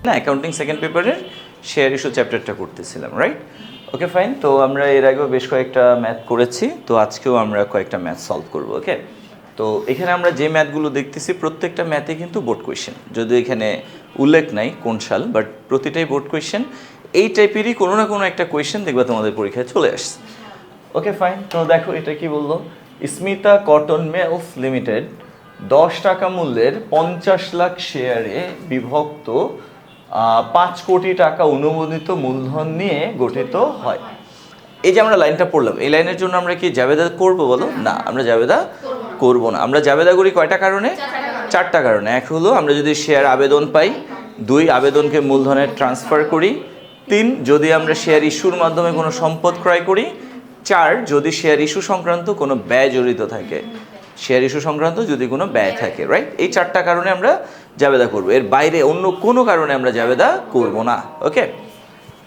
না, accounting second পেপারের share issue চ্যাপ্টারটা করতেছিলাম, রাইট? Okay fine. তো আমরা এর আগেও বেশ কয়েকটা ম্যাথ করেছি, তো আজকেও আমরা কয়েকটা ম্যাথ সলভ করবো। ওকে, তো এখানে আমরা যে ম্যাথগুলো দেখতেছি প্রত্যেকটা ম্যাথে কিন্তু বোর্ড কোয়েশ্চেন, যদিও এখানে উল্লেখ নাই কোন সাল, বাট প্রতিটাই বোর্ড কোয়েশ্চেন। এই টাইপেরই কোনো না কোনো একটা কোয়েশ্চেন দেখবে তোমাদের পরীক্ষায় চলে আসছে। Okay fine. তো দেখো এটা কি বললো, স্মিতা কটন মিলস লিমিটেড 10 টাকা মূল্যের 50 লাখ শেয়ারে বিভক্ত 5 কোটি টাকা অনুমোদিত মূলধন নিয়ে গঠিত হয়। এই যে আমরা লাইনটা পড়লাম, এই লাইনের জন্য আমরা কি জাবেদা করব বলো? না, আমরা জাবেদা করব না। আমরা জাবেদা করি কয়টা কারণে? 4টা কারণে। এক হলো আমরা যদি শেয়ার আবেদন পাই, 2 আবেদনকে মূলধনে ট্রান্সফার করি, 3 যদি আমরা শেয়ার ইস্যুর মাধ্যমে কোনো সম্পদ ক্রয় করি, 4 যদি শেয়ার ইস্যু সংক্রান্ত কোনো ব্যয় জড়িত থাকে, শেয়ার ইস্যু সংক্রান্ত যদি কোনো ব্যয় থাকে, রাইট? এই 4টা কারণে আমরা জাবেদা করব, এর বাইরে অন্য কোনো কারণে আমরা জাবেদা করব না। ওকে,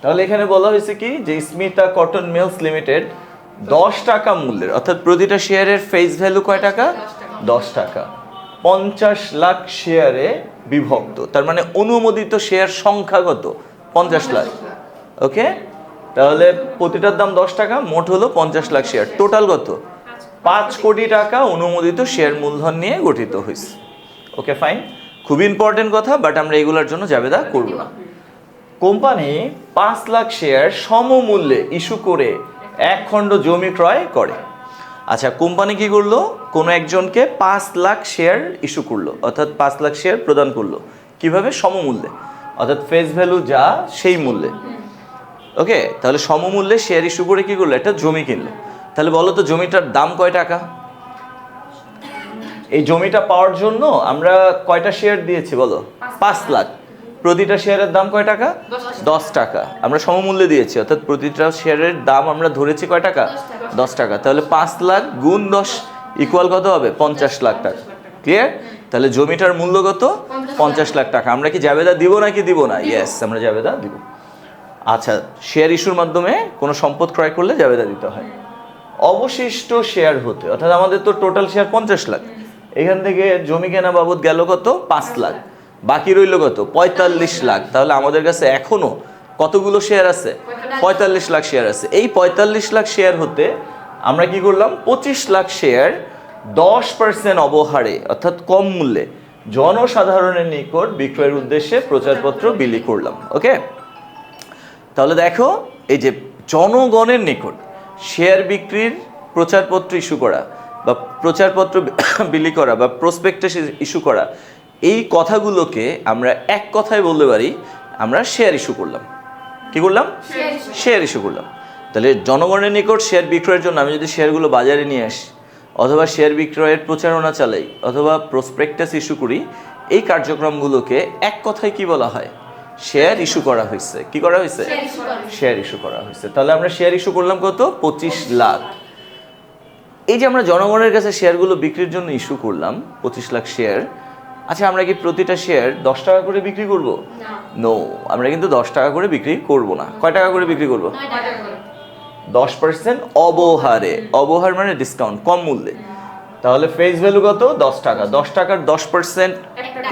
তাহলে এখানে বলা হয়েছে কি যে স্মিতা কটন মিলস লিমিটেড 10 টাকা মূল্যের, অর্থাৎ প্রতিটা শেয়ারের ফেস ভ্যালু কয় টাকা? 10 টাকা, 50 লাখ শেয়ারে বিভক্ত, তার মানে অনুমোদিত শেয়ার সংখ্যা কত? 50 লাখ। ওকে, তাহলে প্রতিটার দাম 10 টাকা, মোট হলো 50 লাখ শেয়ার, টোটাল কত? 5 কোটি টাকা অনুমোদিত শেয়ার মূলধন নিয়ে গঠিত হয়েছে। ওকে ফাইন, খুবই ইম্পর্টেন্ট কথা, বাট আমরা এগুলোর জন্য জাবেদা করব না। কোম্পানি 5 লাখ শেয়ার সমমূল্যে ইস্যু করে 1 খণ্ড জমি ক্রয় করে। আচ্ছা, কোম্পানি কি করলো? কোনো একজনকে 5 লাখ শেয়ার ইস্যু করলো, অর্থাৎ 5 লাখ শেয়ার প্রদান করলো। কিভাবে? সমমূল্যে, অর্থাৎ ফেস ভ্যালু যা সেই মূল্যে। ওকে, তাহলে সমমূল্যে শেয়ার ইস্যু করে কি করলো? একটা জমি কিনলো। তাহলে বলো তো জমিটার দাম কয় টাকা? এই জমিটা পাওয়ার জন্য আমরা কয়টা শেয়ার দিয়েছি বলো? 5 লাখ। প্রতিটা শেয়ারের দাম কয় টাকা? 10 টাকা। আমরা সমমূল্যে দিয়েছি, অর্থাৎ প্রতিটা শেয়ারের দাম আমরা ধরেছি কয় টাকা? 10 টাকা। তাহলে 5 লাখ গুণ 10 ইকুয়াল কত হবে? 50 লাখ টাকা। ক্লিয়ার? তাহলে জমিটার মূল্য কত? 50 লাখ টাকা। আমরা কি জাবেদা দিব নাকি দিব না? ইয়েস, আমরা জাবেদা দিব। আচ্ছা, শেয়ার ইস্যুর মাধ্যমে কোনো সম্পদ ক্রয় করলে জাবেদা দিতে হয়। অবশিষ্ট শেয়ার হতে, অর্থাৎ আমাদের তো টোটাল শেয়ার 50 লাখ, এখান থেকে জমি কেনা বাবদ গেল কত? 5 লাখ, বাকি রইল কত? 45 লাখ। তাহলে আমাদের কাছে এখনো কতগুলো শেয়ার আছে? 45 লাখ শেয়ার আছে। এই 45 লাখ শেয়ার হতে আমরা কি করলাম? 25 লাখ শেয়ার 10% অবহারে, অর্থাৎ কম মূল্যে জনসাধারণের নিকট বিক্রয়ের উদ্দেশ্যে প্রচারপত্র বিলি করলাম। ওকে, তাহলে দেখো এই যে জনগণের নিকট শেয়ার বিক্রির প্রচারপত্র ইস্যু করা বা প্রচারপত্র বিলি করা বা প্রসপেক্টাস ইস্যু করা, এই কথাগুলোকে আমরা এক কথায় বলতে পারি আমরা শেয়ার ইস্যু করলাম। কি করলাম? শেয়ার ইস্যু করলাম। তাহলে জনগণের নিকট শেয়ার বিক্রয়ের জন্য আমি যদি শেয়ারগুলো বাজারে নিয়ে আসি, অথবা শেয়ার বিক্রয়ের প্রচারণা চালাই, অথবা প্রসপেক্টাস ইস্যু করি, এই কার্যক্রমগুলোকে এক কথায় কি বলা হয়? শেয়ার ইস্যু করা হয়েছে। কি করা হয়েছে? শেয়ার ইস্যু করা হয়েছে। তাহলে আমরা শেয়ার ইস্যু করলাম কত? 25 লাখ। এই যে আমরা জনগণের কাছে শেয়ারগুলো বিক্রির জন্য ইস্যু করলাম 25 লাখ শেয়ার, আচ্ছা আমরা কি প্রতিটা শেয়ার 10 টাকা করে বিক্রি করব? নো, আমরা কিন্তু 10 টাকা করে বিক্রি করব না। কয় টাকা করে বিক্রি করব? 10% অবহারে। অবহার মানে ডিসকাউন্ট, কম মূল্যে। তাহলে ফেস ভ্যালু কত? 10 টাকা। 10 টাকার 10%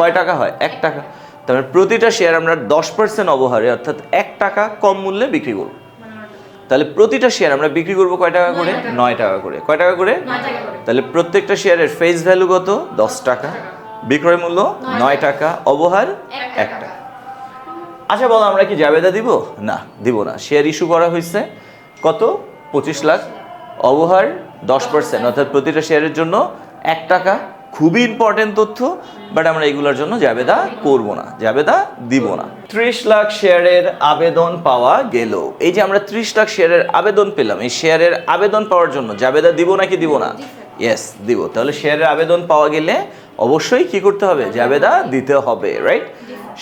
কয় টাকা হয়? 1 টাকা। তাহলে প্রতিটা শেয়ার আমরা 10% অবহারে, অর্থাৎ 1 টাকা কম মূল্যে বিক্রি করব। তাহলে প্রতিটা শেয়ার আমরা বিক্রি করব কয় টাকা করে? 9 টাকা করে। কয় টাকা করে? 9 টাকা করে। তাহলে প্রত্যেকটা শেয়ারের ফেস ভ্যালু কত? 10 টাকা, বিক্রয় মূল্য 9 টাকা, অবহার 1 টাকা। আচ্ছা বলো আমরা কি জাবেদা দিব? না, দিব না। শেয়ার ইস্যু করা হয়েছে কত? 25 লাখ, অবহার 10%, অর্থাৎ প্রতিটা শেয়ারের জন্য 1 টাকা। খুবই ইম্পর্টেন্ট তথ্য, বাট আমরা এগুলোর জন্য জাবেদা করব না, জাবেদা দিব না। 30 লাখ শেয়ারের আবেদন পাওয়া গেল। এই যে আমরা 30 লাখ শেয়ারের আবেদন পেলাম, এই শেয়ারের আবেদন পাওয়ার জন্য জাবেদা দিব নাকি দিব না? ইয়েস, দিব। তাহলে শেয়ারের আবেদন পাওয়া গেলে অবশ্যই কি করতে হবে? জাবেদা দিতে হবে, রাইট?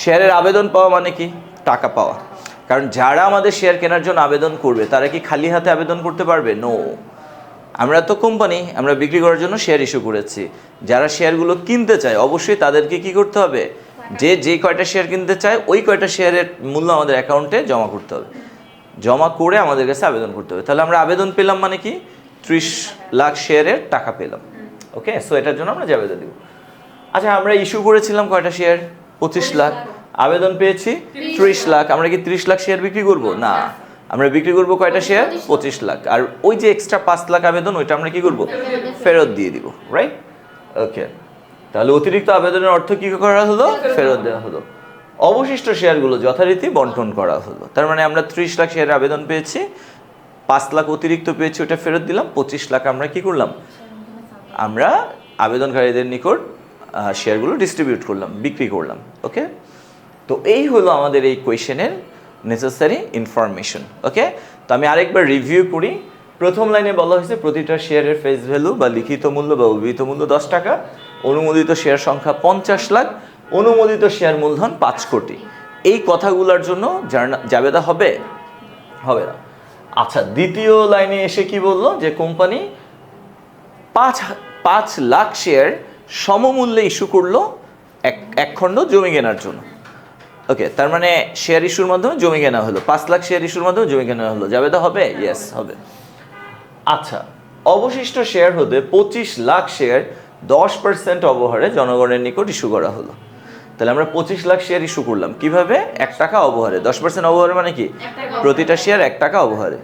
শেয়ারের আবেদন পাওয়া মানে কি? টাকা পাওয়া। কারণ যারা আমাদের শেয়ার কেনার জন্য আবেদন করবে তারা কি খালি হাতে আবেদন করতে পারবে? নো। আমরা তো কোম্পানি, আমরা বিক্রি করার জন্য শেয়ার ইস্যু করেছি। যারা শেয়ারগুলো কিনতে চায় অবশ্যই তাদেরকে কি করতে হবে? যে কয়টা শেয়ার কিনতে চায় ওই কয়টা শেয়ারের মূল্য আমাদের অ্যাকাউন্টে জমা করতে হবে, জমা করে আমাদের কাছে আবেদন করতে হবে। তাহলে আমরা আবেদন পেলাম মানে কি? 30 লাখ শেয়ারের টাকা পেলাম। ওকে, সো এটার জন্য আমরা জাবেদা দিব। আচ্ছা আমরা ইস্যু করেছিলাম কয়টা শেয়ার? 25 লাখ। আবেদন পেয়েছি 30 লাখ, আমরা কি 30 লাখ শেয়ার বিক্রি করব? না, আমরা বিক্রি করব কয়টা শেয়ার? 25 লাখ। আর ওই যে এক্সট্রা 5 লাখ আবেদন, ওইটা আমরা কি করব? ফেরত দিয়ে দিব, রাইট? ওকে, তাহলে অতিরিক্ত আবেদনের অর্থ কি করা হলো? ফেরত দেওয়া হলো। অবশিষ্ট শেয়ারগুলো যথারীতি বন্টন করা হলো। তার মানে আমরা 30 লাখ শেয়ার আবেদন পেয়েছি, 5 লাখ অতিরিক্ত পেয়েছি, ওটা ফেরত দিলাম। 25 লাখ আমরা কি করলাম? আমরা আবেদনকারীদের নিকট শেয়ারগুলো ডিস্ট্রিবিউট করলাম, বিক্রি করলাম। ওকে, তো এই হলো আমাদের এই কোয়েশ্চেনের নেসেসারি ইনফরমেশন। ওকে, তো আমি আরেকবার রিভিউ করি। প্রথম লাইনে বলা হয়েছে প্রতিটা শেয়ারের ফেস ভ্যালু বা লিখিত মূল্য বা অভিহিত মূল্য 10 টাকা, অনুমোদিত শেয়ার সংখ্যা 50 লাখ, অনুমোদিত শেয়ার মূলধন 5 কোটি। এই কথাগুলোর জন্য জাবেদা হবে? হবে না। আচ্ছা, দ্বিতীয় লাইনে এসে কি বললো? যে কোম্পানি 5 লাখ শেয়ার সমমূল্যে ইস্যু করলো এক খণ্ড জমি কেনার জন্য। ওকে, তার মানে শেয়ার ইস্যুর মাধ্যমে জমি কেনা হলো, 5 লাখ শেয়ার ইস্যুর মাধ্যমে জমি কেনা হলো, জাবেদা হবে? ইয়েস, হবে। আচ্ছা, অবশিষ্ট শেয়ার হতে 25 লাখ শেয়ার 10% অবহারে জনগণের নিকট ইস্যু করা হলো। তাহলে আমরা 25 লাখ শেয়ার ইস্যু করলাম কিভাবে? 1 টাকা অবহারে। 10% অবহারে মানে কি? প্রতিটা শেয়ার 1 টাকা অবহারে।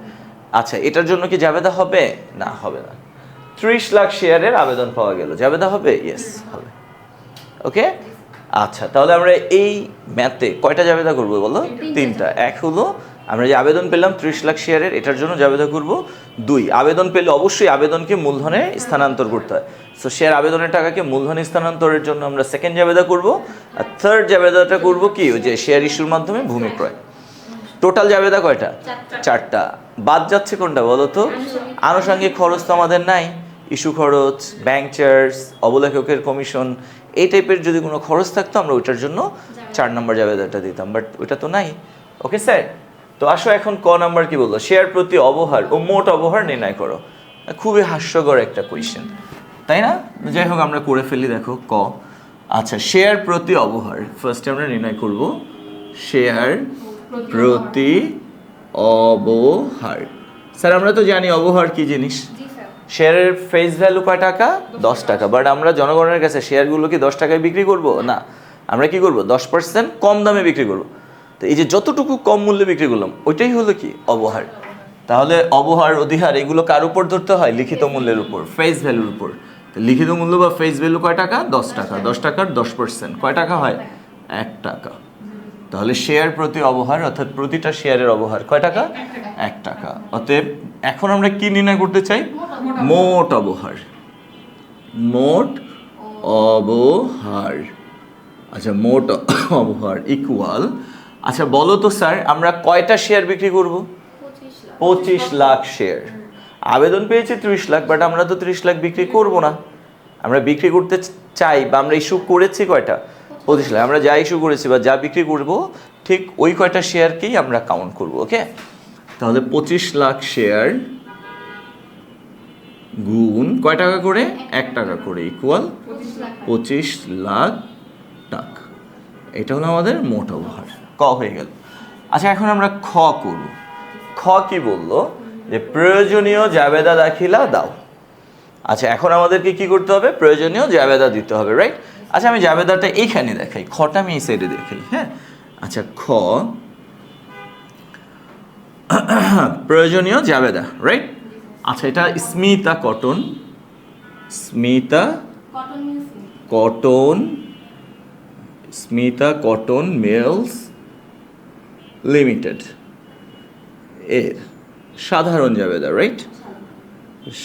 আচ্ছা, এটার জন্য কি জাবেদা হবে? না, হবে না। 30 লাখ শেয়ারের আবেদন পাওয়া গেল, জাবেদা হবে? ইয়েস, হবে। ওকে, আচ্ছা, তাহলে আমরা এই ম্যাথে কয়টা জাবেদা করব বলো? 3টা। এক হলো আমরা যে আবেদন পেলাম 30 লাখ শেয়ারের, এটার জন্য জাবেদা করব। 2, আবেদন পেলে অবশ্যই আবেদনকে মূলধনে স্থানান্তর করতে হয়। সো শেয়ার আবেদনের টাকাকে মূলধনে স্থানান্তরের জন্য আমরা সেকেন্ড জাবেদা করব। আর থার্ড জাবেদাটা করব কি? ওই যে শেয়ার ইস্যুর মাধ্যমে ভূমি ক্রয়। টোটাল জাবেদা কয়টা? 4টা। বাদ যাচ্ছে কোনটা বলো তো? আনুষঙ্গিক খরচ তো আমাদের নাই, ইস্যু খরচ, ব্যাংক চার্জ, অবলেখকের কমিশন, এই টাইপের যদি কোনো খরচ থাকতো আমরা ওইটার জন্য 4 নম্বর জাবেদাটা দিতাম, বাট ওইটা তো নাই। ওকে স্যার, তো আসো এখন ক নাম্বার কি বললো? শেয়ার প্রতি অবহার ও মোট অবহার নির্ণয় করো। খুবই হাস্যকর একটা কোয়েশ্চেন, তাই না? যাই হোক, আমরা করে ফেলি। দেখো ক। আচ্ছা, শেয়ার প্রতি অবহার ফার্স্টে আমরা নির্ণয় করব। শেয়ার প্রতি অবহার, স্যার আমরা তো জানি অবহার কি জিনিস। শেয়ারের ফেস ভ্যালু কয় টাকা? 10 টাকা। বাট আমরা জনগণের কাছে শেয়ারগুলো কি 10 টাকায় বিক্রি করব? না, আমরা কি করব? 10% কম দামে বিক্রি করব। তো এই যে যতটুকু কম মূল্যে বিক্রি করলাম, ওইটাই হলো কি? অবহার। তাহলে অবহার, অধিহার এগুলো কার উপর ধরতে হয়? লিখিত মূল্যের উপর, ফেস ভ্যালুর উপর। লিখিত মূল্য বা ফেস ভ্যালু কয় টাকা? 10 টাকা। 10 টাকার 10% কয় টাকা হয়? 1 টাকা। তাহলে শেয়ার প্রতি অবহার অর্থাৎ প্রতিটা শেয়ারের অবহার কয় টাকা? 1 টাকা। অতএব এখন আমরা কি নির্ণয় করতে চাই? মোট অবহার। মোট অবহার। আচ্ছা, মোট অবহার ইকুয়াল, আচ্ছা বলো তো স্যার আমরা কয়টা শেয়ার বিক্রি করব? 25 লাখ শেয়ার। আবেদন পেয়েছি 30 লাখ, বাট আমরা তো 30 লাখ বিক্রি করব না। আমরা বিক্রি করতে চাই বা আমরা ইস্যু করেছি কয়টা? 25 লাখ। আমরা যা ইস্যু করেছি বা যা বিক্রি করব ঠিক ওই কয়টা শেয়ারকেই আমরা কাউন্ট করব। ওকে, তাহলে 25 লাখ শেয়ার গুণ কয় টাকা করে? 1 টাকা করে ইকুয়াল 25 লাখ টাকা। এটা হলো আমাদের মোট অবহার। ক হয়ে গেল। আচ্ছা, এখন আমরা খ করব। খ কি বললো? যে প্রয়োজনীয় জাবেদা দাখিলা দাও। আচ্ছা, এখন আমাদেরকে কি করতে হবে? প্রয়োজনীয় জাবেদা দিতে হবে, রাইট? আচ্ছা, আমি জাবেদাটা এইখানে দেখাই, খটা আমি এই সাইডে দেখাই। হ্যাঁ, আচ্ছা, খ প্রয়োজনীয় জাবেদা, রাইট? আচ্ছা, এটা Smita cotton, Smita cotton, Smita cotton mills limited এর সাধারণ জাবেদা, রাইট?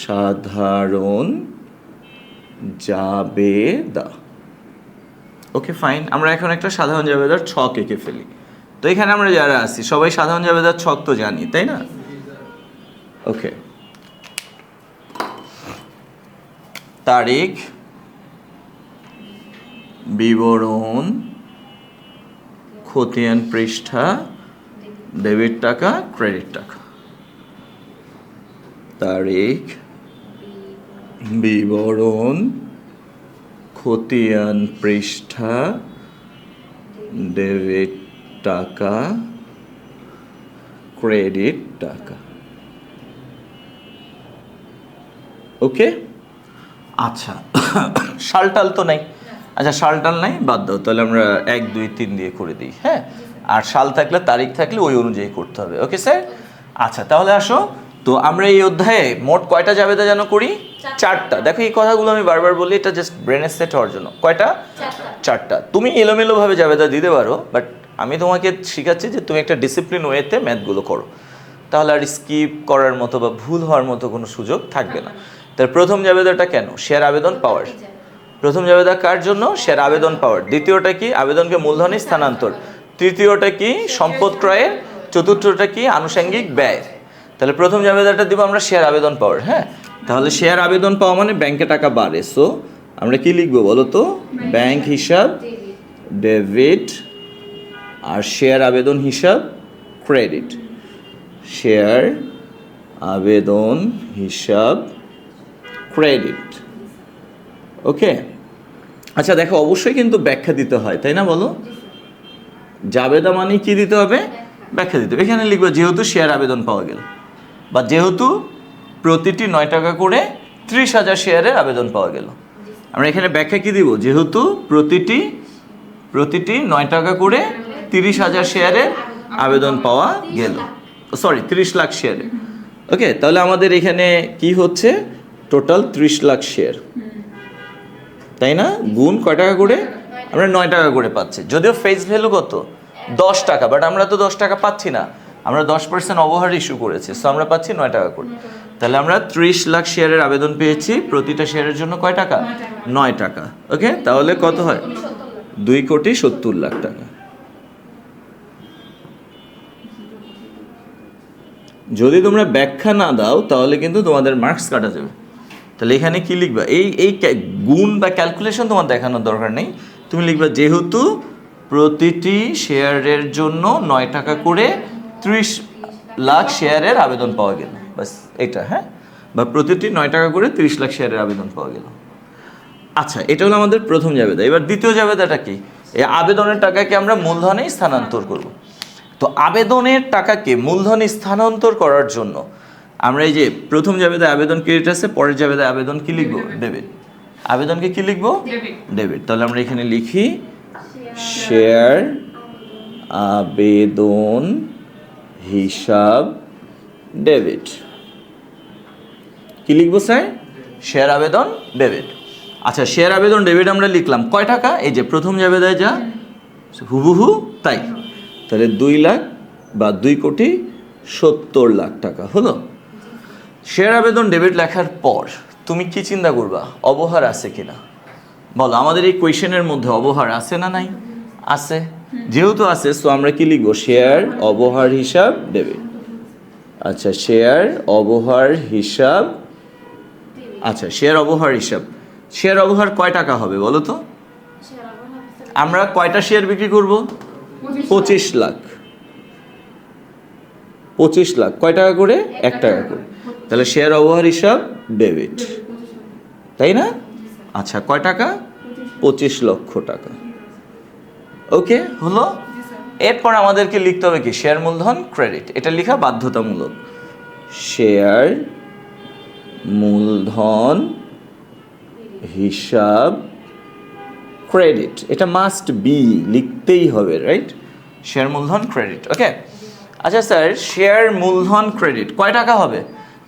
সাধারণ জাবেদা। ওকে ফাইন, আমরা এখন একটা সাধারণ জাবেদার ছক এঁকে ফেলি। তো এখানে আমরা যারা আছি সবাই সাধারণ জাবেদার ছক তো জানি, তাই না? ওকে, তারিখ, বিবরণ, খতিয়ান পৃষ্ঠা, ডেবিট টাকা, ক্রেডিট টাকা। তারিখ, বিবরণ, খতিয়ান পৃষ্ঠা, ডেবিট টাকা, ক্রেডিট টাকা। ওকে, আচ্ছা সালটাল তো নাই, আচ্ছা সাল টাল নাই, বাদ দাও, তাহলে আমরা 1 2 3 দিয়ে করে দিই। হ্যাঁ, আর সাল থাকলে তারিখ থাকলে ওই অনুযায়ী করতে হবে। Okay sir? আচ্ছা তাহলে আসো, তো আমরা এই অধ্যায়ে মোট কয়টা জাবেদা যেন করি? 4টা। দেখো এই কথাগুলো আমি বারবার বলি, এটা জাস্ট ব্রেনে সেট হওয়ার জন্য। কয়টা? 4টা। তুমি এলোমেলোভাবে জাবেদা দিতে পারো, বাট আমি তোমাকে শিখাচ্ছি যে তুমি একটা ডিসিপ্লিন ওয়েতে ম্যাথগুলো করো, তাহলে আর স্কিপ করার মতো বা ভুল হওয়ার মতো কোনো সুযোগ থাকবে না। তার প্রথম জাবেদাটা কেন? শেয়ার আবেদন পাওয়ার। প্রথম জাবেদা কার জন্য? শেয়ার আবেদন পাওয়ার। দ্বিতীয়টা কি? আবেদনকে মূলধনে স্থানান্তর। তৃতীয়টা কি? সম্পদ ক্রয়ের। চতুর্থটা কি? আনুষঙ্গিক ব্যয়। তাহলে প্রথম জাবেদাটা দিব আমরা শেয়ার আবেদন পাওয়ার। হ্যাঁ, তাহলে শেয়ার আবেদন পাওয়া মানে ব্যাংকে টাকা বাড়ে, সো আমরা কি লিখবো বলো তো? ব্যাংক হিসাব ডেবিট, আর শেয়ার আবেদন হিসাব ক্রেডিট। শেয়ার আবেদন হিসাব ক্রেডিট। ওকে, আচ্ছা দেখো অবশ্যই কিন্তু ব্যাখ্যা দিতে হয়, তাই না বলো? জাবেদা মানে কি দিতে হবে? ব্যাখ্যা দিতে হবে। এখানে লিখবো যেহেতু শেয়ার আবেদন পাওয়া গেল, বা যেহেতু প্রতিটি 9 টাকা করে 30,000 শেয়ারের আবেদন পাওয়া গেল। আমরা এখানে ব্যাখ্যা কি দিব? যেহেতু প্রতিটি 9 টাকা করে 30,000 শেয়ারের আবেদন পাওয়া গেল, সরি 30 লাখ শেয়ারে। ওকে, তাহলে আমাদের এখানে কি হচ্ছে? টোটাল 30 লাখ শেয়ার, তাই না? গুণ কয় টাকা করে? আমরা 9 টাকা করে পাচ্ছি। যদিও ফেস ভ্যালু কত? 10 টাকা, বাট আমরা তো 10 টাকা পাচ্ছি না, আমরা 10% অবহার ইস্যু করেছি, সো আমরা পাচ্ছি 9 টাকা করে। তাহলে আমরা 30 লাখ শেয়ারের আবেদন পেয়েছি, প্রতিটা শেয়ারের জন্য কয় টাকা? 9 টাকা। ওকে, তাহলে কত হয়? 2,70,00,000 টাকা। যদি তোমরা ব্যাখ্যা না দাও তাহলে কিন্তু তোমাদের মার্কস কাটা যাবে। তাহলে এখানে কি লিখবা? এই গুণ বা ক্যালকুলেশন তোমার দেখানোর দরকার নেই, তুমি লিখবা যেহেতু প্রতিটি শেয়ারের জন্য 9 টাকা করে 30 লাখ শেয়ারের আবেদন পাওয়া গেল, বাস এটা। হ্যাঁ, বা প্রতিটি 9 টাকা করে 30 লাখ শেয়ারের আবেদন পাওয়া গেল। আচ্ছা, এটা হলো আমাদের প্রথম জাবেদা। এবার দ্বিতীয় জাবেদাটা কি? এই আবেদনের টাকাকে আমরা মূলধনে স্থানান্তর করব। তো আবেদনের টাকাকে মূলধনে স্থানান্তর করার জন্য আমরা এই যে প্রথম জাবেদায় আবেদন ক্রেডিট আছে, পরের জাবেদায় আবেদন কি লিখবো? ডেবিট। আবেদনকে কি লিখবো? ডেবিট। তাহলে আমরা এখানে লিখি শেয়ার আবেদন হিসাব ডেবিট। কি লিখবো স্যার? শেয়ার আবেদন ডেবিট। আচ্ছা, শেয়ার আবেদন ডেবিট আমরা লিখলাম কয় টাকা? এই যে প্রথম জাবেদায় যা হুবহু তাই। তাহলে 2 লাখ বা 2,70,00,000 টাকা হলো। শেয়ার আবেদন ডেবিট লেখার পর তুমি কি চিন্তা করবা? অবহার আছে কিনা বলো? আমাদের এই কোয়েশ্চেনের মধ্যে অবহার আছে না নাই? আছে। যেহেতু আছে, সো আমরা কি লিখবো? শেয়ার অবহার হিসাব ডেবিট। আচ্ছা, শেয়ার অবহার হিসাব। আচ্ছা, শেয়ার অবহার হিসাব। শেয়ার অবহার কয় টাকা হবে বলো তো? আমরা কয়টা শেয়ার বিক্রি করব? 25 লাখ। 25 লাখ কয় টাকা করে? 1 টাকা করে। তাহলে শেয়ার অবহার হিসাব ডেবিট, তাই না? আচ্ছা, কয় টাকা? 25 লক্ষ টাকা। ওকে, হলো। এরপর আমাদেরকে লিখতে হবে কি? শেয়ার মূলধন ক্রেডিট। এটা লেখা বাধ্যতামূলক। শেয়ার মূলধন হিসাব ক্রেডিট, এটা মাস্ট বি, লিখতেই হবে, রাইট? শেয়ার মূলধন ক্রেডিট। ওকে, আচ্ছা স্যার, শেয়ার মূলধন ক্রেডিট কয় টাকা হবে?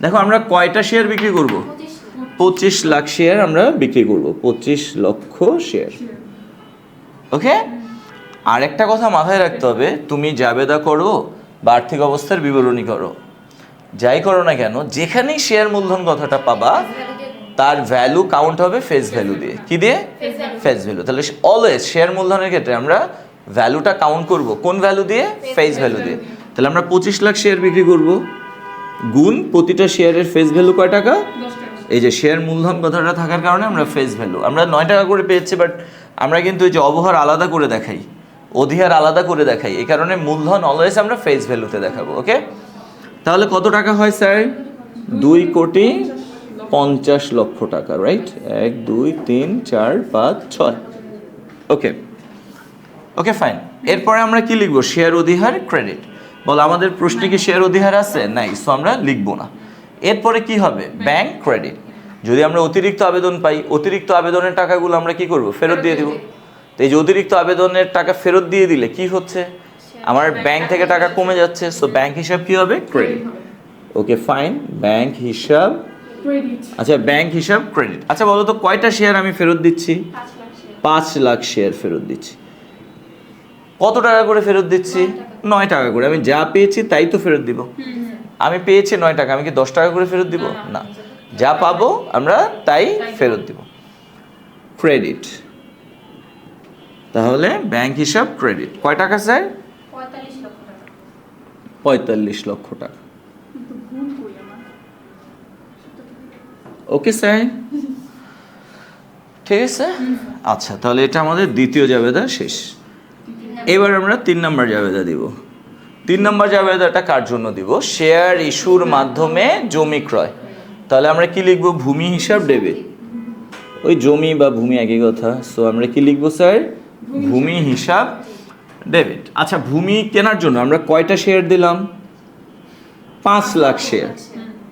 দেখো আমরা কয়টা শেয়ার বিক্রি করব? 25 লাখ শেয়ার আমরা বিক্রি করব, 25 লক্ষ শেয়ার। ওকে, আর একটা কথা মাথায় রাখতে হবে, তুমি জাবেদা করো বা আর্থিক অবস্থার বিবরণী করো, যাই করো না কেন, যেখানেই শেয়ার মূলধন কথাটা পাবা তার ভ্যালু কাউন্ট হবে ফেস ভ্যালু দিয়ে। কি দিয়ে? Face value. তাহলে অলওয়েজ শেয়ার মূলধনের ক্ষেত্রে আমরা ভ্যালুটা কাউন্ট করব কোন ভ্যালু দিয়ে? ফেস ভ্যালু দিয়ে। তাহলে আমরা 25 লাখ শেয়ার বিক্রি করব, গুণ প্রতিটা শেয়ারের ফেস ভ্যালু কয় টাকা? এই যে শেয়ার মূলধন কথাটা থাকার কারণে আমরা ফেস ভ্যালু আমরা 9 টাকা করে পেয়েছি, বাট আমরা কিন্তু এই যে অবহার আলাদা করে দেখাই, অধিহার আলাদা করে দেখাই, এই কারণে মূলধন অলওয়েজ আমরা ফেস ভ্যালুতে দেখাবো। ওকে, তাহলে কত টাকা হয় স্যার? 2,50,00,000 টাকা, রাইট? 1 2 3 4 5 6। ওকে, ওকে ফাইন। এরপরে আমরা কি লিখবো? Share অধিহার credit. বল আমাদের প্রশ্নে কি শেয়ার অধিহার আছে? নাই, সো আমরা লিখবো না। এরপরে কি হবে? Bank credit. যদি আমরা অতিরিক্ত আবেদন পাই, অতিরিক্ত আবেদনের টাকাগুলো আমরা কি করব? ফেরত দিয়ে দিব। তো এই যে অতিরিক্ত আবেদনের টাকা ফেরত দিয়ে দিলে কি হচ্ছে? আমার ব্যাংক থেকে টাকা কমে যাচ্ছে, সো ব্যাংক হিসাব কি হবে? ক্রেডিট। ওকে ফাইন, ব্যাংক হিসাব ক্রেডিট। আচ্ছা ব্যাংক হিসাব ক্রেডিট। আচ্ছা বলো তো কয়টা শেয়ার আমি ফেরত দিচ্ছি? 5 লাখ শেয়ার ফেরত দিচ্ছি। কত টাকা করে ফেরত দিচ্ছি? 9 টাকা করে। আমি যা পেয়েছি তাই তো ফেরত দিব। আমি পেয়েছি 9 টাকা, আমি কি 10 টাকা করে ফেরত দিব? না, যা পাবো আমরা তাই ফেরত দিব। ক্রেডিট। তাহলে ব্যাংক হিসাব ক্রেডিট। কয় টাকা স্যার? 45 লক্ষ টাকা। কিন্তু ভুল কই আমার। ওকে স্যার, ঠিক আছে। আচ্ছা তাহলে এটা আমাদের দ্বিতীয় জাবেদা শেষ। এবার আমরা 3 নম্বর জাবেদা দিব। 3 নম্বর জাবেদাটা কার জন্য দিব? শেয়ার ইস্যুর মাধ্যমে জমি ক্রয়। তাহলে আমরা কি লিখব? ভূমি হিসাব ডেবিট। ওই জমি বা ভূমি একই কথা, সো আমরা কি লিখব স্যার? ভূমি হিসাব ডেবিট। আচ্ছা ভূমি কেনার জন্য আমরা কয়টা শেয়ার দিলাম? 5 লাখ শেয়ার,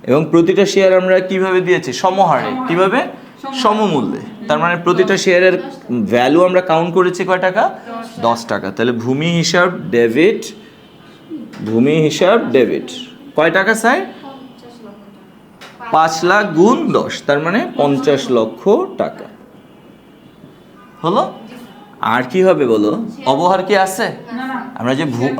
এবং প্রতিটা শেয়ার আমরা কিভাবে দিয়েছি? সমহারে। কিভাবে? সমমূল্যে। তার মানে প্রতিটা শেয়ারের ভ্যালু আমরা কাউন্ট করেছি কয় টাকা? 10 টাকা। তাহলে ভূমি হিসাব ডেবিট, ভূমি হিসাব ডেবিট কয় টাকা স্যার? 5 লাখ গুণ 10, তার মানে 50 লক্ষ টাকা হলো। আর কি হবে বলো? অবহার কি আছে? না না,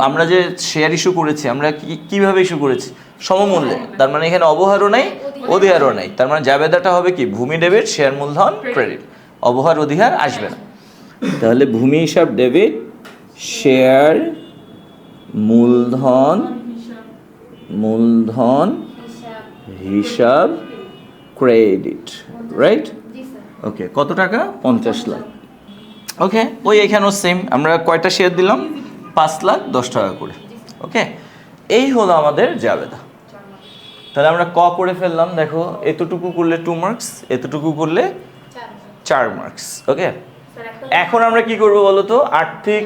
আমরা যে শেয়ার ইস্যু করেছি, আমরা কিভাবে ইস্যু করেছি? সমমূল্যে। তার মানে এখানে অবহারও নাই, অধিহারও নাই। তার মানে জাবেদাটা হবে কি? ভূমি ডেবিট, শেয়ার মূলধন ক্রেডিট। অবহার অধিহার আসবে না। তাহলে ভূমি হিসাব ডেবিট, শেয়ার মূলধন মূলধন হিসাব ক্রেডিট, রাইট? ওকে, কত টাকা? 50 লাখ। ওকে, ওই এখানেও সেম, আমরা কয়টা শেয়ার দিলাম? 5 লাখ 10 টাকা করে। ওকে, এই হলো আমাদের জাবেদা। তাহলে আমরা ক করে ফেললাম। দেখো এতটুকু করলে 2 মার্কস, এতটুকু করলে 4 মার্কস। ওকে, এখন আমরা কি করব বলো তো? আর্থিক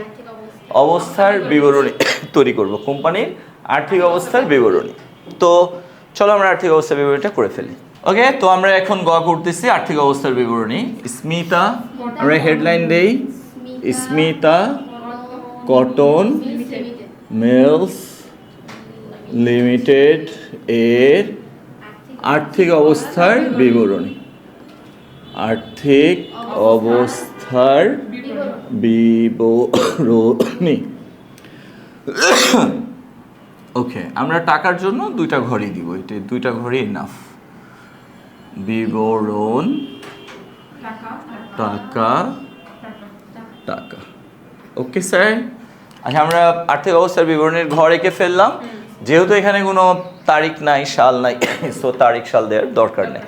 অবস্থার বিবরণী তৈরি করব, কোম্পানির আর্থিক অবস্থার বিবরণী। তো চলো আমরা আর্থিক অবস্থার বিবরণীটা করে ফেলি। ওকে, তো আমরা এখন গ করতেছি আর্থিক অবস্থার বিবরণী। স্মিতা, আমরা হেডলাইন দেই স্মিতা কটন মিলস লিমিটেড এর আর্থিক অবস্থার বিবরণী। আর্থিক অবস্থার বিবরণী। ওকে, আমরা টাকার জন্য 2টা ঘরই দিব, এটা 2টা ঘরই এনাফ। বিবরণ টাকা টাকা। Okay sir. আচ্ছা আমরা আর্থিক অবস্থার বিবরণীর ঘর এঁকে ফেললাম। যেহেতু এখানে কোনো তারিখ নাই, সাল নাই, সো তারিখ সাল দেওয়ার দরকার নেই।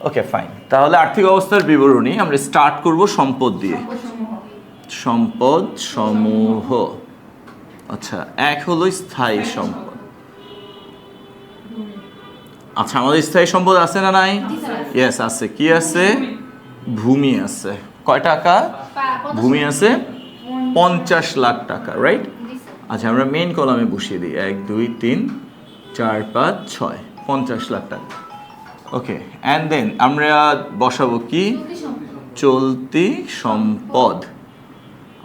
Okay fine. তাহলে আর্থিক অবস্থার বিবরণী আমরা স্টার্ট করব সম্পদ দিয়ে। সম্পদ সমূহ। আচ্ছা, এক হলো স্থায়ী সম্পদ। আচ্ছা আমাদের স্থায়ী সম্পদ আছে না নাই? ইয়েস আছে। কি আছে? ভূমি আছে। কয় টাকা? ভূমি আছে 50 লাখ টাকা, রাইট? আচ্ছা আমরা মেইন কলামে বসিয়ে দিই 1 2 3 4 5 6, 50 লাখ টাকা। ওকে, অ্যান্ড দেন আমরা বসাবো কি? চলতি সম্পদ।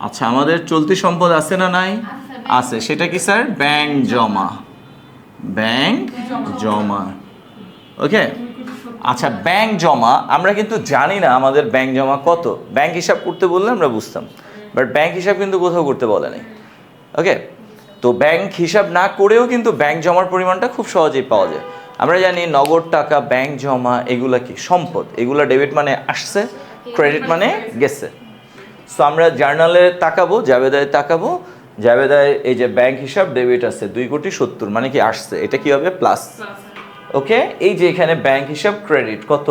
আচ্ছা আমাদের চলতি সম্পদ আছে না নাই? আছে। সেটা কি স্যার? ব্যাংক জমা। ব্যাংক জমা। ওকে, আচ্ছা ব্যাংক জমা আমরা কিন্তু জানি না আমাদের ব্যাংক জমা কত। ব্যাংক হিসাব করতে বললে আমরা বুঝতাম, বাট ব্যাংক হিসাব কিন্তু কোথাও করতে বলে নাই। ওকে, তো ব্যাংক হিসাব না করেও কিন্তু ব্যাংক জমার পরিমাণটা খুব সহজেই পাওয়া যায়। আমরা জানি নগদ টাকা, ব্যাংক জমা এগুলা কি? সম্পদ। এগুলা ডেবিট মানে আসছে, ক্রেডিট মানে গেছে। সো আমরা জার্নালে তাকাবো, জাবেদায় তাকাবো, জাবেদায় এই যে ব্যাংক হিসাব ডেবিট আছে 2,70,00,000 মানে কি আসছে, এটা কি হবে? প্লাস। ওকে, এই যে এখানে ব্যাংক হিসাব ক্রেডিট কত?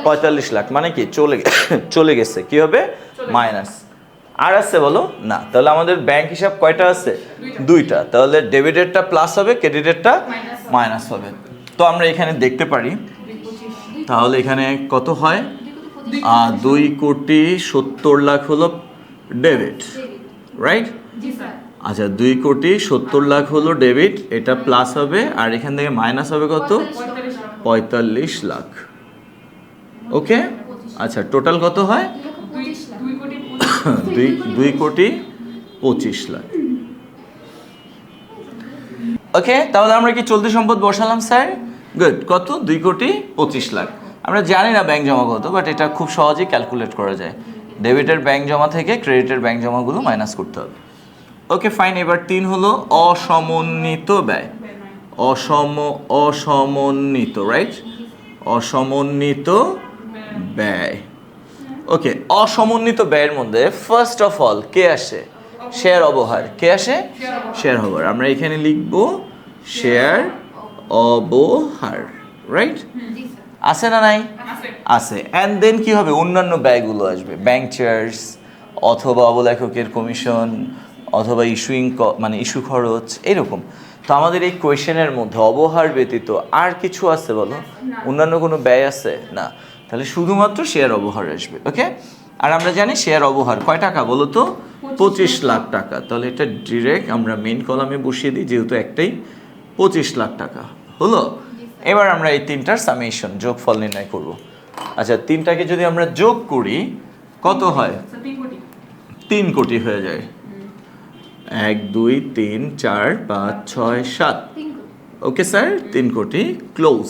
45 লাখ মানে কি? চলে গেছে। কি হবে? মাইনাস। আর আছে বলো না? তাহলে আমাদের ব্যাংক হিসাব কয়টা আছে? 2টা। তাহলে ডেবিটেরটা প্লাস হবে, ক্রেডিটেরটা মাইনাস হবে। তো আমরা এখানে দেখতে পারি, তাহলে এখানে কত হয়? 2,70,00,000 হলো ডেবিট, রাইট? আচ্ছা 2,70,00,000 হলো ডেবিট, এটা প্লাস হবে, আর এখান থেকে মাইনাস হবে কত? 45 লাখ। ওকে, আচ্ছা টোটাল কত হয়? 2,25,00,000। ওকে, তাহলে আমরা কি চলতি সম্পদ বসালাম স্যার? গুড। কত? 2,25,00,000। আমরা জানি না ব্যাংক জমা কত, বাট এটা খুব সহজেই ক্যালকুলেট করা যায়। ডেবিটের ব্যাংক জমা থেকে ক্রেডিটের ব্যাংক জমাগুলো মাইনাস করতে হবে। Okay fine. এবার 3 হলো অসমন্বিত ব্যয়। অসমন্বিত, রাইট? অসমন্বিত ব্যয়। ওকে, অসমন্বিত ব্যয়ের মধ্যে ফার্স্ট অফ অল কে আসে? শেয়ার অবহার। কে আসে? শেয়ার অবহার। আমরা এখানে লিখব শেয়ার অবহার, রাইট? আছে না নাই? আছে। অ্যান্ড দেন কি হবে? অন্যান্য ব্যয়গুলো আসবে, ব্যাংক চার্জ অথবা অবলেখকের কমিশন অথবা ইস্যুইং মানে ইস্যু খরচ, এরকম। তো আমাদের এই কোয়েশ্চেনের মধ্যে অবহার ব্যতীত আর কিছু আছে বলো? অন্যান্য কোনো ব্যয় আছে? না। তাহলে শুধুমাত্র শেয়ার অবহার আসবে। ওকে, আর আমরা জানি শেয়ার অবহার কয় টাকা বলো তো? 25 লাখ টাকা। তাহলে এটা ডিরেক্ট আমরা মেইন কলামে বসিয়ে দিই, যেহেতু একটাই 25 লাখ টাকা হলো। এবার আমরা এই তিনটার সামেশন, যোগফল নির্ণয় করব। আচ্ছা, তিনটাকে যদি আমরা যোগ করি কত হয়? 3 কোটি হয়ে যায়। 1 2 3 4 5 6 7। ওকে স্যার, 3 কোটি ক্লোজ।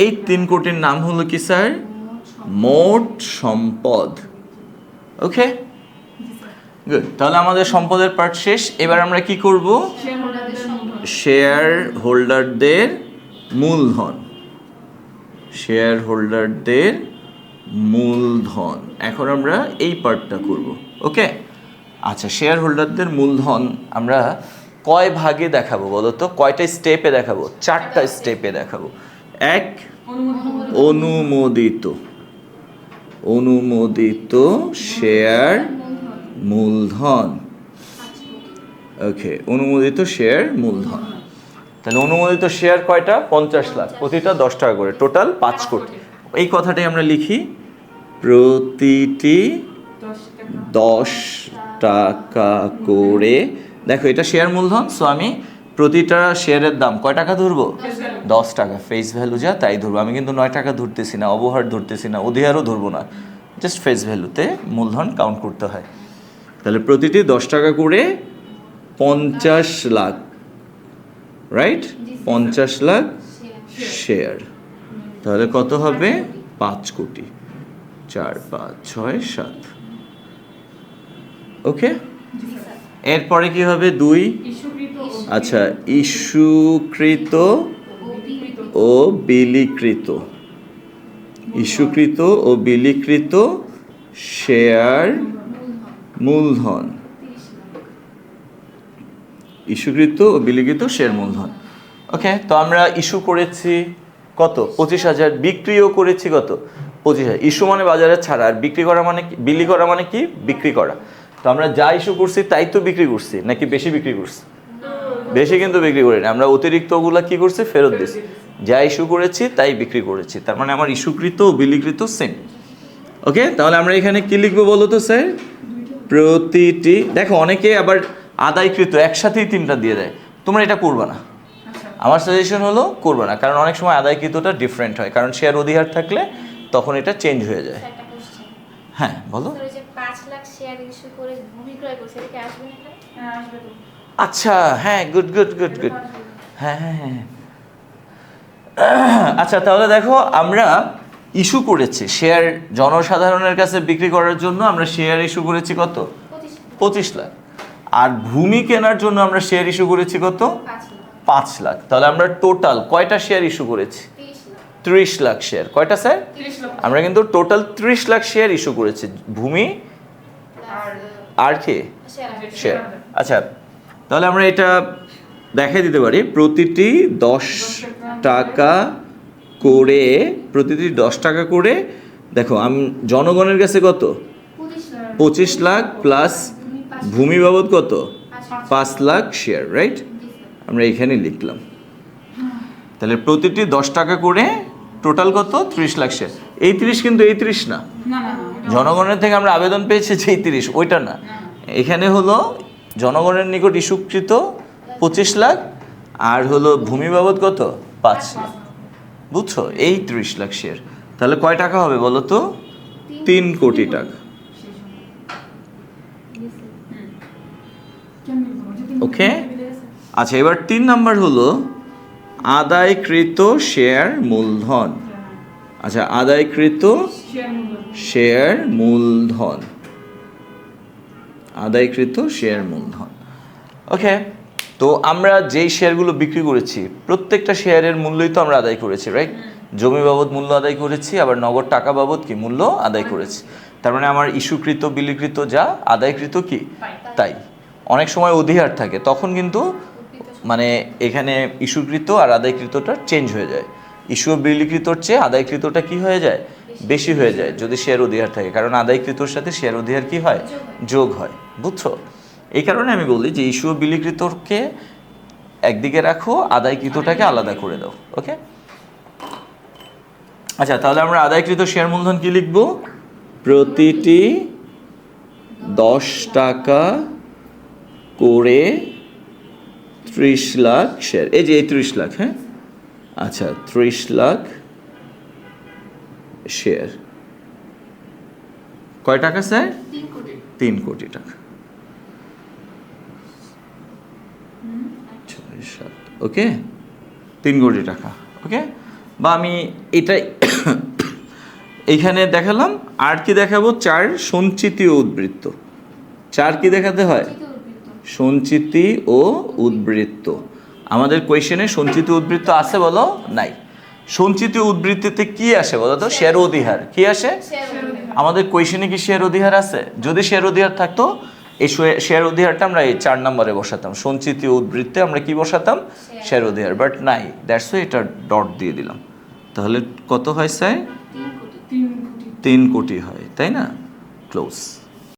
এই 3 কোটির নাম হলো কি স্যার? মোট সম্পদ। Okay good. তাহলে আমাদের সম্পদের পার্ট শেষ। এবার আমরা কি করব? শেয়ার হোল্ডারদের মূলধন। শেয়ার হোল্ডারদের মূলধন। এখন আমরা এই পার্টটা করব। ওকে, আচ্ছা শেয়ার হোল্ডারদের মূলধন আমরা কয় ভাগে দেখাবো বলো তো? কয়টা স্টেপে দেখাবো? 4টা স্টেপে দেখাবো। 1, অনুমোদিত শেয়ার মূলধন। ওকে, অনুমোদিত শেয়ার মূলধন। তাহলে অনুমোদিত শেয়ার কয়টা? 50 লাখ, প্রতিটা 10 টাকা করে, টোটাল 5 কোটি। এই কথাটাই আমরা লিখি, প্রতিটি 10 টাকা করে। দেখো এটা শেয়ার মূলধন, সো আমি প্রতিটা শেয়ারের দাম কয় টাকা ধরবো? 10 টাকা। ফেস ভ্যালু যা তাই ধরবো। আমি কিন্তু 9 টাকা ধরতেছি না, অবহার ধরতেছি না, অধিহারও ধরবো না, জাস্ট ফেস ভ্যালুতে মূলধন কাউন্ট করতে হয়। তাহলে প্রতিটি 10 টাকা করে 50 লাখ, রাইট? 50 লাখ শেয়ার। তাহলে কত হবে? 5 কোটি। 4 5 6 7। ওকে, এরপরে কি হবে? 2। আচ্ছা, ইস্যুকৃত ও বিলিকৃত। ইস্যুকৃত ও বিলিকৃত শেয়ার মূলধন। ইস্যুকৃত ও বিলিকৃত শেয়ার মূলধন। ওকে, তো আমরা ইস্যু করেছি কত? 25,000। বিক্রিও করেছি কত? 25,000। ইস্যু মানে বাজারে ছাড়া, আর বিক্রি করা মানে কি? বিলি করা মানে কি? বিক্রি করা। তো আমরা যা ইস্যু করছি তাই তো বিক্রি করছি, নাকি বেশি বিক্রি করছি? বেশি কিন্তু বিক্রি করি না, আমরা অতিরিক্তগুলো কি করছি? ফেরত দিছি। যা ইস্যু করেছি তাই বিক্রি করেছি, তার মানে আমার ইস্যুকৃত ও বিলিকৃত সেম। ওকে, তাহলে আমরা এখানে কি লিখবো বলো তো স্যার? প্রতিটি, দেখো অনেকে আবার আদায়কৃত একসাথেই 3টা দিয়ে দেয়, তোমরা এটা করবে না। আমার সাজেশন হলো করবে না, কারণ অনেক সময় আদায়কৃতটা ডিফারেন্ট হয়, কারণ শেয়ার অধিহার থাকলে তখন এটা চেঞ্জ হয়ে যায়। হ্যাঁ বলো। 5 লাখ শেয়ার ইস্যু করে ভূমি ক্রয় করছে, এটা কি আসবে না এখানে? হ্যাঁ আসবে তো। আচ্ছা হ্যাঁ, গুড গুড গুড গুড। হ্যাঁ হ্যাঁ হ্যাঁ। আচ্ছা তাহলে দেখো, আমরা ইস্যু করেছি শেয়ার জনসাধারণের কাছে বিক্রি করার জন্য, আমরা শেয়ার ইস্যু করেছি কত? 25 লাখ। আর ভূমি কেনার জন্য আমরা শেয়ার ইস্যু করেছি কত? 5 লাখ। তাহলে আমরা টোটাল কয়টা শেয়ার ইস্যু করেছি? 30 লাখ শেয়ার। কয়টা স্যার? আমরা কিন্তু টোটাল 30 লাখ শেয়ার ইস্যু করেছি। ভূমি আর কি? শেয়ার। আচ্ছা তাহলে আমরা এটা দেখাই দিতে পারি, প্রতিটি 10 টাকা করে, প্রতিটি 10 টাকা করে। দেখো আমি জনগণের কাছে কত? 25 লাখ প্লাস ভূমি বাবদ কত? 5 লাখ শেয়ার, রাইট? আমরা এখানে লিখলাম। তাহলে প্রতিটি 10 টাকা করে টোটাল কত? 30 লাখ শেয়ার। এই 30 কিন্তু এই 30 না, জনগণের থেকে আমরা আবেদন পেয়েছি যে 30, ওইটা না। এখানে হলো জনগণের নিকট ইস্যুকৃত 25 লাখ আর হলো ভূমি বাবদ কত? 5 লাখ। বুঝছো? এই 30 লাখ শেয়ার। তাহলে কয় টাকা হবে বলো তো? 3 কোটি টাকা। কেমনি বলবো? যদি ওকে, আচ্ছা এবার 3 নাম্বার হলো আদায়কৃত শেয়ার মূলধন। আচ্ছা, আদায়কৃত শেয়ার মূল্য শেয়ার মূলধন, আদায়কৃত শেয়ার মূলধন। ওকে, তো আমরা যেই শেয়ারগুলো বিক্রি করেছি প্রত্যেকটা শেয়ারের মূল্যই তো আমরা আদায় করেছি, রাইট? জমি বাবদ মূল্য আদায় করেছি, আবার নগদ টাকা বাবদ কি মূল্য আদায় করেছি। তার মানে আমার ইস্যুকৃত বিলিকৃত যা, আদায়কৃত কি তাই। অনেক সময় অধিহার থাকে, তখন কিন্তু মানে এখানে ইস্যুকৃত আর আদায়কৃতটা চেঞ্জ হয়ে যায়। ইস্যু বিলিকৃতর চেয়ে আদায়কৃতটা কি হয়ে যায়? বেশি হয়ে যায় যদি শেয়ার অধিহার থাকে, কারণ আদায়কৃতর সাথে শেয়ার অধিহার কি হয়? যোগ হয়, বুঝছো? এই কারণে আমি বলি যে ইস্যু বিলিকৃতকে একদিকে রাখো, আদায়কৃতটাকে আলাদা করে দাও। ওকে, আচ্ছা তাহলে আমরা আদায়কৃত শেয়ার মূলধন কি লিখবো? প্রতিটি 10 টাকা করে 30 লাখ শেয়ার। এই যে এই 30 লাখ, হ্যাঁ আচ্ছা 30 লাখ শেয়ার কয় টাকা স্যার? 3 কোটি টাকা। 6-7, ওকে 3 কোটি টাকা। ওকে, বা আমি এটাই এইখানে দেখালাম। আর কি দেখাবো? 4 সঞ্চিতি ও উদ্বৃত্ত। 4 কি দেখাতে হয়? সঞ্চিতি ও উদ্বৃত্ত। আমাদের কোয়েশ্চেনে সঞ্চিতি উদ্বৃত্ত আছে বলো? নাই। সঞ্চিতি উদ্বৃত্তিতে কি আসে বলো তো? শেয়ার অধিহার। কি আসে? আমাদের কোয়েশ্চেনে কি শেয়ার অধিহার আছে? যদি শেয়ার অধিহার থাকতো এই শেয়ার অধিহারটা আমরা এই 4 নম্বরে বসাতাম। সঞ্চিতি উদ্বৃত্তে আমরা কি বসাতাম? শেয়ার অধিহার, বাট নাই, দ্যাটস ওয়াই এটা ডট দিয়ে দিলাম। তাহলে কত হয় স্যার? 3 কোটি 3 কোটি হয়, তাই না? ক্লোজ।